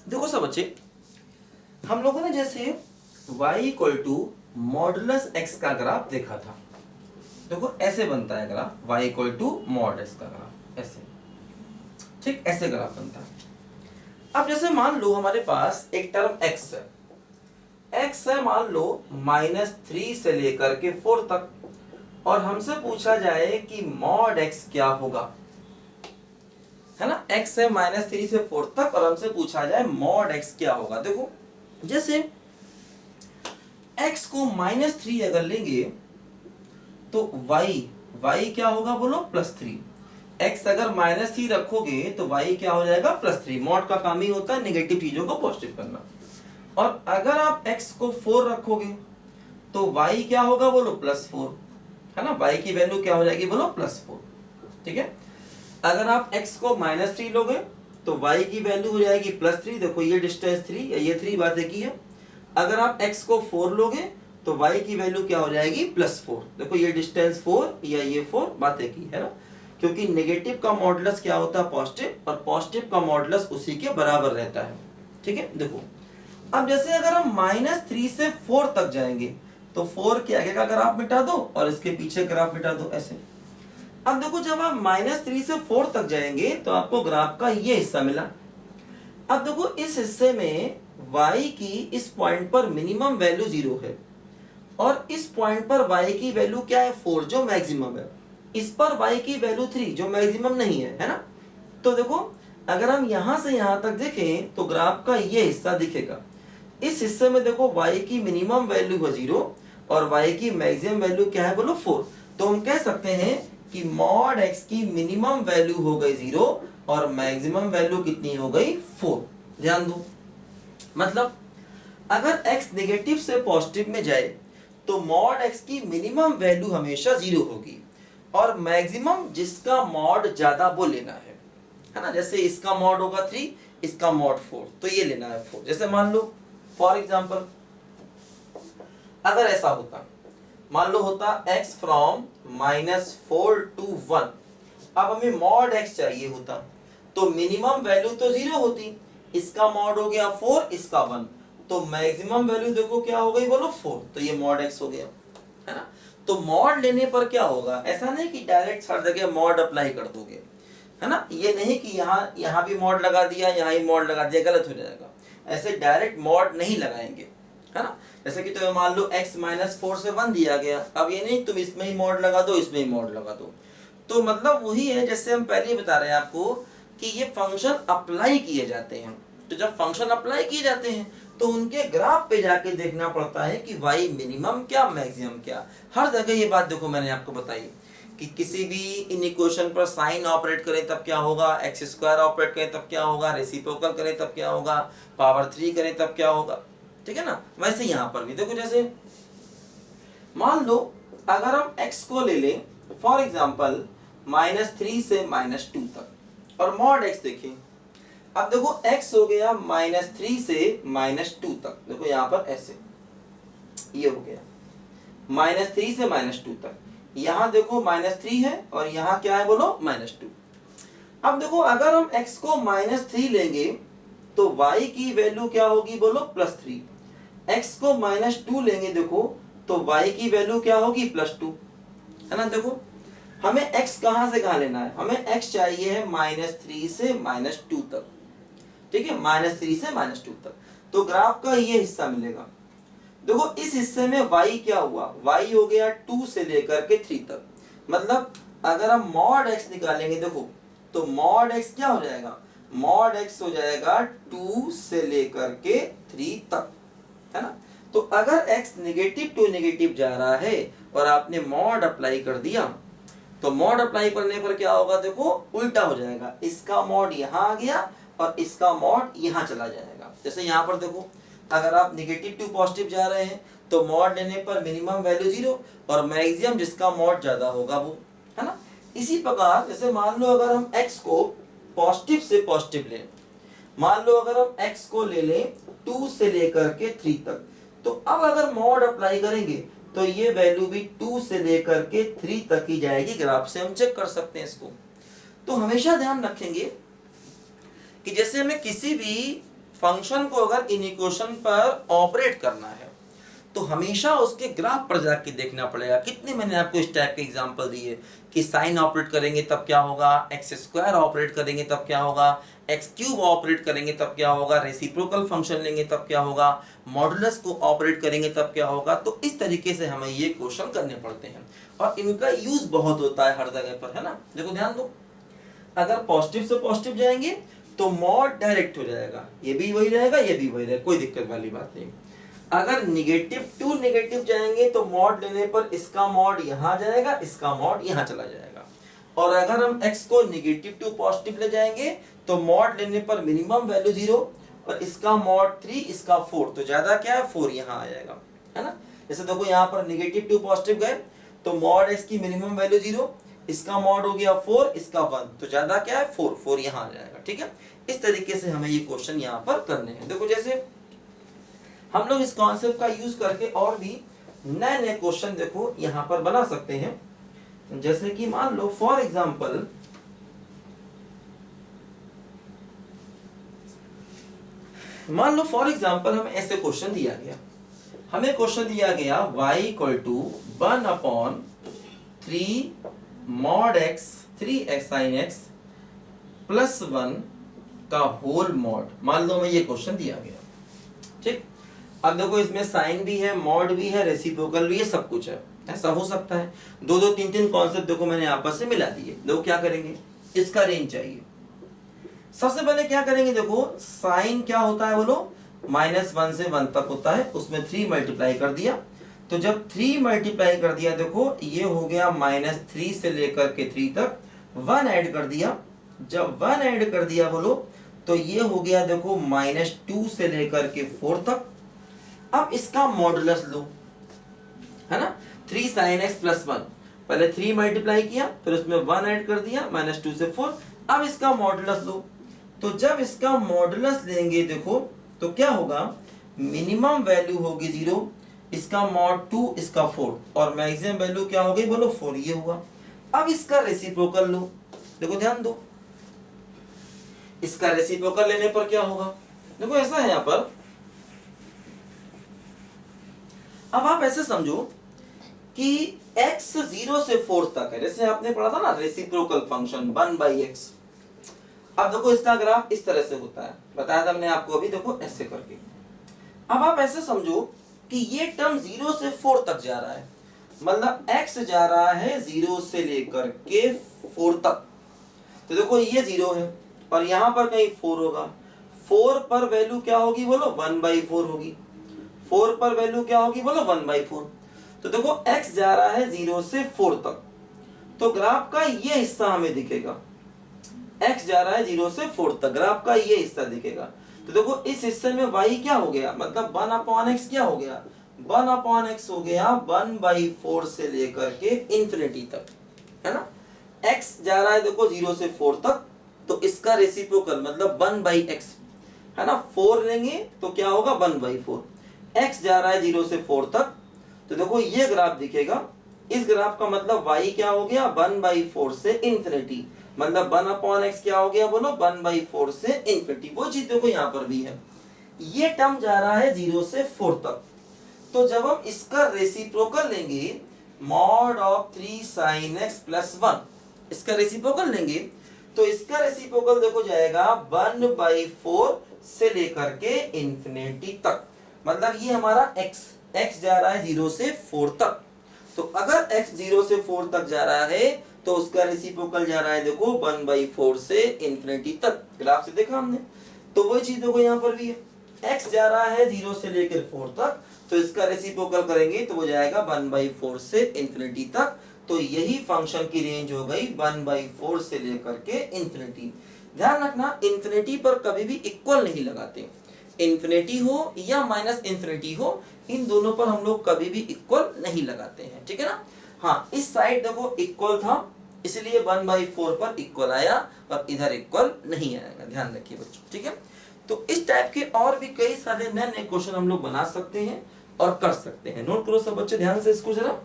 देखो सब बच्चे, हम लोगों ने जैसे y equal to modulus x का ग्राफ देखा था। देखो ऐसे बनता है graph, y equal to mod x का ग्राफ, ऐसे, ठीक, ऐसे ग्राफ बनता है। अब जैसे मान लो हमारे पास एक टर्म x है, x है मान लो -3 से लेकर के 4 तक, और हमसे पूछा जाए कि मॉड x क्या होगा, है ना। x है -3 से 4 तक और हमसे पूछा जाए मॉड x क्या होगा। देखो जैसे x को -3 अगर लेंगे तो y क्या होगा बोलो, +3। x अगर -3 रखोगे तो y क्या हो जाएगा, +3। मॉड का काम ही होता है नेगेटिव चीजों को पॉजिटिव करना। और अगर आप x को 4 रखोगे तो y क्या होगा बोलो, +4, है ना। y की वैल्यू क्या हो जाएगी बोलो, +4, ठीक है। अगर आप x को -3 लोगे तो y की वैल्यू हो जाएगी +3। देखो ये डिस्टेंस 3, ये 3, बात एक ही है। अगर आप x को 4 लोगे तो y की वैल्यू क्या हो जाएगी, +4। देखो ये डिस्टेंस 4 या ये 4, बात एक ही है ना, क्योंकि नेगेटिव का मॉडुलस क्या होता है, पॉजिटिव, और पॉजिटिव का मॉडुलस उसी के बराबर रहता है, ठीक है। देखो अब जैसे अगर हम -3 से 4 तक जाएंगे तो 4 के आगे का ग्राफ मिटा दो और इसके पीछे ग्राफ मिटा दो, ऐसे। अब देखो जब आप -3 से 4 तक जाएंगे तो आपको ग्राफ का ये हिस्सा मिला। अब देखो इस हिस्से में y की इस पॉइंट पर मिनिमम वैल्यू 0 है, और इस पॉइंट पर y की वैल्यू क्या है, 4 जो मैक्सिमम है। इस पर y की वैल्यू 3 जो मैक्सिमम नहीं है, है ना। तो देखो अगर हम यहां से यहां तक देखें तो ग्राफ का ये हिस्सा दिखेगा। इस हिस्से में देखो y की मिनिमम वैल्यू है 0 और y की मैक्सिमम वैल्यू क्या है बोलो, 4। तो हम कह सकते हैं कि मॉड x की मिनिमम वैल्यू हो गई 0 और मैक्सिमम वैल्यू कितनी हो गई, 4। ध्यान दो, मतलब अगर x नेगेटिव से पॉजिटिव में जाए तो मॉड x की मिनिमम वैल्यू हमेशा 0 होगी, और मैक्सिमम जिसका मॉड ज्यादा वो लेना है ना। जैसे इसका मॉड होगा 3, इसका मॉड 4, तो ये लेना है 4। जैसे मान लो फॉर एग्जांपल अगर ऐसा होता, मान लो होता x फ्रॉम -4 to 1, अब हमें मॉड x चाहिए होता, तो मिनिमम वैल्यू तो 0 होती, इसका मॉड हो गया 4, इसका 1, तो मैक्सिमम वैल्यू देखो क्या हो गई बोलो, 4, तो ये मॉड x हो गया, है ना। तो मॉड लेने पर क्या होगा, ऐसा नहीं कि डायरेक्ट हर जगह मॉड अप्लाई कर दोगे, है ना। ये नहीं कि यहाँ भी मॉड लगा दिया, यहाँ ही मॉड लगा दिया, गलत हो जाएगा। ऐसे डायरेक्ट मॉड नहीं लगाएंगे, है ना। जैसे कि तुम्हें मान लो x -4 से 1 दिया गया, अब ये नहीं तुम इसमें ही मॉड लगा दो, इसमें ही मॉड लगा दो। तो मतलब वही है जैसे हम पहले ही बता रहे हैं आपको कि ये फंक्शन अप्लाई किए जाते हैं। तो जब फंक्शन अप्लाई किए जाते हैं तो उनके ग्राफ पे जाके देखना पड़ता है कि y मिनिमम क्या, मैक्सिमम क्या। हर जगह ये बात देखो मैंने आपको बताई कि किसी भी इन इक्वेशन पर साइन ऑपरेट करें तब क्या होगा, x² ऑपरेट करें तब क्या होगा, रेसिप्रोकल करें तब क्या होगा, पावर 3 करें तब क्या होगा, ठीक है ना। वैसे यहाँ पर भी देखो, जैसे मान लो अगर हम x को ले लें फॉर एग्जांपल -3 से -2 तक, और मॉड x देखें। अब देखो x हो गया -3 से -2 तक, देखो यहाँ पर ऐसे ये हो गया -3 से -2 तक, यहाँ देखो -3 है और यहाँ क्या है बोलो, -2। अब देखो अगर हम x को -3 लेंगे तो y की वैल्यू क्या होगी बोलो, +3। x को -2 लेंगे देखो तो y की वैल्यू क्या होगी, +2, है ना। देखो हमें x कहां से कहां लेना है, हमें x चाहिए है -3 से -2 तक, ठीक है, -3 से -2 तक। तो ग्राफ का ये हिस्सा मिलेगा। देखो इस हिस्से में y क्या हुआ, y हो गया 2 से लेकर के 3 तक। मतलब अगर हम मॉड x निकालेंगे देखो तो मॉड x क्या हो जाएगा, मॉड x हो जाएगा 2 से लेकर के 3 तक, है ना। तो अगर x नेगेटिव टू नेगेटिव जा रहा है और आपने मॉड अप्लाई कर दिया तो मॉड अप्लाई करने पर क्या होगा, देखो उल्टा हो जाएगा, इसका मॉड यहाँ आ गया और इसका मॉड यहाँ चला जाएगा। जैसे यहाँ पर देखो अगर आप नेगेटिव टू पॉजिटिव जा रहे हैं तो मॉड लेने पर मिनिमम वैल्यू 0 और मैक्सिमम जिसका मॉड ज्यादा होगा वो, है ना। इसी प्रकार जैसे मान लो अगर हम x को पॉजिटिव से पॉजिटिव लें, मान लो अगर हम x को ले लें 2 से लेकर के 3 तक, तो अब अगर मॉड अप्लाई करेंगे तो ये वैल्यू भी 2 से लेकर के 3 तक ही जाएगी। ग्राफ से हम चेक कर सकते हैं इसको। तो हमेशा ध्यान रखेंगे कि जैसे हमें किसी भी फंक्शन को अगर इन इक्वेशन पर ऑपरेट करना है तो हमेशा उसके ग्राफ पर जाके देखना पड़ेगा। कितने मैंने आपको इस टाइप के एग्जांपल दिए कि साइन ऑपरेट करेंगे तब क्या होगा, एक्स स्क्वायर ऑपरेट करेंगे तब क्या होगा, एक्स क्यूब ऑपरेट करेंगे तब क्या होगा, रेसिप्रोकल फंक्शन लेंगे तब क्या होगा, मॉडुलस को ऑपरेट करेंगे तब क्या होगा। तो इस तरीके से हमें ये क्वेश्चन करने पड़ते हैं और इनका यूज बहुत होता है हर जगह पर, है ना। देखो ध्यान दो, अगर पॉजिटिव से पॉजिटिव जाएंगे तो मॉड डायरेक्ट हो जाएगा, ये भी वही रहेगा ये भी वही रहेगा, कोई दिक्कत वाली बात नहीं। अगर निगेटिव टू निगेटिव जाएंगे तो मॉड लेने पर इसका मॉड यहाँ जाएगा, इसका मॉड यहाँ चला जाएगा। और अगर हम x को निगेटिव टू पॉजिटिव ले जाएंगे तो मॉड लेने पर मिनिमम वैल्यू 0 और इसका मॉड 3 इसका 4, तो ज्यादा क्या है 4 यहाँ आ जाएगा, है ना। जैसे देखो यहाँ पर निगेटिव टू पॉजिटिव गए तो मॉड x की मिनिमम वैल्यू 0, इसका मॉड हो गया 4 इसका 1, तो ज्यादा क्या है 4 यहाँ आ जाएगा, ठीक है। इस तरीके से हमें ये क्वेश्चन यहाँ पर करने हैं। देखो जैसे हम लोग इस कॉन्सेप्ट का यूज करके और भी नए नए क्वेश्चन देखो यहाँ पर बना सकते हैं। जैसे कि मान लो फॉर एग्जांपल हमें ऐसे क्वेश्चन दिया गया, हमें क्वेश्चन दिया गया y equal to 1/3 mod x 3x sin x plus 1 का होल मॉड, मान लो मैं ये क्वेश्चन दिया गया, ठीक। अब देखो इसमें साइन भी है, मॉड भी है, रेसिप्रोकल भी है, सब कुछ है, ऐसा हो सकता है। दो दो तीन तीन कॉन्सेप्ट देखो मैंने आपस में मिला दिए। देखो क्या करेंगे, इसका रेंज चाहिए। सबसे पहले क्या करेंगे, देखो साइन क्या होता है बोलो, -1 से 1 तक होता है, उसमें 3 मल्टीप्लाई कर दिया। तो जब 3 मल्टीप्लाई कर दिया देखो ये हो गया -3 से लेकर के 3 तक, 1 ऐड कर दिया। जब 1 ऐड कर दिया बोलो तो ये हो गया देखो -2 से लेकर के 4 तक। अब इसका मॉडुलस लो, है ना, 3 sin x प्लस 1, पहले 3 मल्टीप्लाई किया फिर उसमें 1 ऐड कर दिया -2 से 4। अब इसका मॉडुलस लो, तो जब इसका मॉडुलस लेंगे देखो तो क्या होगा, मिनिमम वैल्यू होगी 0, इसका मॉड 2 इसका 4 और मैक्सिमम वैल्यू क्या हो गई बोलो 4, ये हुआ। अब इसका रेसिप्रोकल लो, देखो ध्यान दो, इसका रेसिप्रोकल लेने पर क्या होगा, देखो ऐसा है यहाँ पर। अब आप ऐसे समझो कि x 0 से 4 तक है, जैसे आपने पढ़ा था ना रेसिप्रोकल फंक्शन 1/x। अब देखो इसका ग्राफ इस तरह से होता है, बताया था हमने आपको अभी, देखो ऐसे करके। अब आप ऐसे समझो कि ये टर्म 0 से 4 तक जा रहा है, मतलब x जा रहा है 0 से लेकर के 4 तक। तो देखो ये 0 है और यहाँ पर कहीं 4 होगा, 4 पर वैल्यू क्या होगी बोलो 1/4 होगी, 4 पर वैल्यू क्या होगी बोलो 1/4। तो देखो x जा रहा है 0 से 4 तक, तो ग्राफ का ये हिस्सा हमें दिखेगा, x जा रहा है 0 से 4 तक, ग्राफ का ये हिस्सा दिखेगा। तो देखो इस हिस्से में y क्या हो गया, मतलब 1/x क्या हो गया, 1/x हो गया 1/4 से लेकर के इंफिनिटी तक, है ना। x जा रहा है देखो 0 से 4 तक, तो इसका रेसिप्रोकल मतलब 1/x, है ना, 4 लेंगे तो क्या होगा 1/4। x जा रहा है 0 से 4 तक, तो देखो ये ग्राफ दिखेगा। इस ग्राफ का मतलब y क्या हो गया 1/4 से इंफिनिटी, मतलब 1/x क्या हो गया बोलो 1/4 से इंफिनिटी। वो चीज देखो यहाँ पर भी है, ये टर्म जा रहा है 0 से 4 तक। तो जब हम इसका रेसिप्रोकल लेंगे mod of 3 sin x plus 1, इसका रेसिप्रोकल लेंगे तो इसका रेसिप्रोकल देखो जाएगा 1/4 से लेकर के इंफिनिटी तक, मतलब ये हमारा x जा रहा है 0 से 4 तक। तो अगर x 0 से 4 तक जा रहा है तो उसका रेसिप्रोकल जा रहा है देखो 1/4 से इंफिनिटी तक, ग्राफ से देखा हमने। तो वही चीज देखो यहाँ पर भी है, x जा रहा है 0 से लेकर 4 तक, तो इसका रेसिप्रोकल करेंगे तो वो जाएगा 1/4 से इंफिनिटी तक। तो यही फंक्शन की रेंज हो गई 1/4 से लेकर के इंफिनिटी। ध्यान रखना इंफिनिटी पर कभी भी इक्वल नहीं लगाते, इंफिनिटी हो या माइनस इंफिनिटी हो, इन दोनों पर हम लोग कभी भी इक्वल नहीं लगाते हैं, ठीक है ना। हाँ, इस साइड देखो इक्वल था इसलिए 1/4 पर इक्वल आया और इधर इक्वल नहीं आएगा, ध्यान रखिए बच्चों, ठीक है। तो इस टाइप के और भी कई सारे नए नए क्वेश्चन हम लोग बना सकते हैं और कर सकते हैं। नोट करो सब बच्चे ध्यान से इसको जरा।